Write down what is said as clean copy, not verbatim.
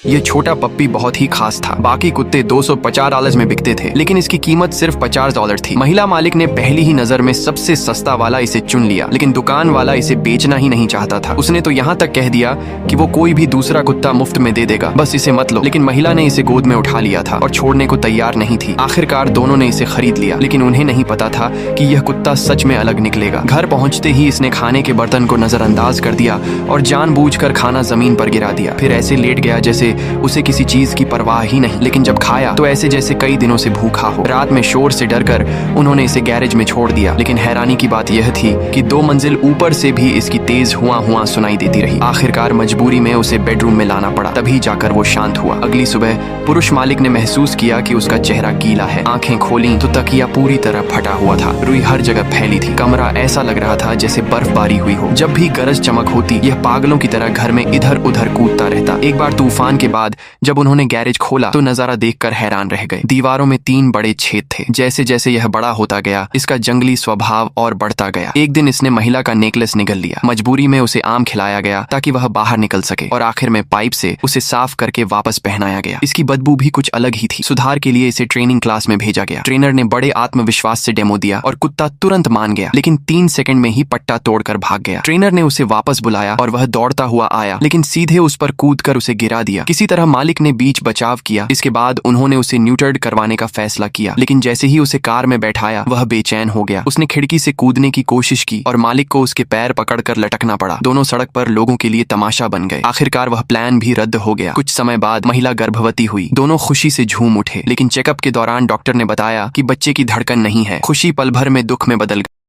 ये छोटा पप्पी बहुत ही खास था। बाकी कुत्ते $250 में बिकते थे, लेकिन इसकी कीमत सिर्फ $50 थी। महिला मालिक ने पहली ही नजर में सबसे सस्ता वाला इसे चुन लिया, लेकिन दुकान वाला इसे बेचना ही नहीं चाहता था। उसने तो यहाँ तक कह दिया कि वो कोई भी दूसरा कुत्ता मुफ्त में दे देगा, बस इसे मत लो। लेकिन महिला ने इसे गोद में उठा लिया था और छोड़ने को तैयार नहीं थी। आखिरकार दोनों ने इसे खरीद लिया, लेकिन उन्हें नहीं पता था कि यह कुत्ता सच में अलग निकलेगा। घर पहुंचते ही इसने खाने के बर्तन को नजरअंदाज कर दिया और जानबूझकर खाना जमीन पर गिरा दिया। फिर ऐसे लेट गया जैसे उसे किसी चीज की परवाह ही नहीं। लेकिन जब खाया तो ऐसे जैसे कई दिनों से भूखा हो। रात में शोर से डरकर उन्होंने इसे गैरेज में छोड़ दिया, लेकिन हैरानी की बात यह थी कि 2 मंजिल ऊपर से भी इसकी तेज हुआ सुनाई देती रही। आखिरकार मजबूरी में उसे बेडरूम में लाना पड़ा, तभी जाकर वो शांत हुआ। अगली सुबह पुरुष मालिक ने महसूस किया कि उसका चेहरा गीला है। आंखें खोली तो तकिया पूरी तरह फटा हुआ था। रुई हर जगह फैली थी। कमरा ऐसा लग रहा था जैसे बर्फबारी हुई हो। जब भी गरज चमक होती, यह पागलों की तरह घर में इधर उधर कूदता रहता। एक बार तूफान के बाद जब उन्होंने गैरेज खोला तो नजारा देखकर हैरान रह गए। दीवारों में 3 बड़े छेद थे। जैसे जैसे यह बड़ा होता गया, इसका जंगली स्वभाव और बढ़ता गया। एक दिन इसने महिला का नेकलेस निगल लिया। मजबूरी में उसे आम खिलाया गया ताकि वह बाहर निकल सके, और आखिर में पाइप से उसे साफ करके वापस पहनाया गया। इसकी बदबू भी कुछ अलग ही थी। सुधार के लिए इसे ट्रेनिंग क्लास में भेजा गया। ट्रेनर ने बड़े आत्मविश्वास से डेमो दिया और कुत्ता तुरंत मान गया, लेकिन 3 सेकंड में ही पट्टा तोड़कर भाग गया। ट्रेनर ने उसे वापस बुलाया और वह दौड़ता हुआ आया, लेकिन सीधे उस पर कूदकर उसे गिरा दिया। किसी तरह मालिक ने बीच बचाव किया। इसके बाद उन्होंने उसे न्यूटर्ड करवाने का फैसला किया, लेकिन जैसे ही उसे कार में बैठाया वह बेचैन हो गया। उसने खिड़की से कूदने की कोशिश की और मालिक को उसके पैर पकड़कर लटकना पड़ा। दोनों सड़क पर लोगों के लिए तमाशा बन गए। आखिरकार वह प्लान भी रद्द हो गया। कुछ समय बाद महिला गर्भवती हुई। दोनों खुशी से झूम उठे, लेकिन चेकअप के दौरान डॉक्टर ने बताया कि बच्चे की धड़कन नहीं है। खुशी पल भर में दुख में बदल गई।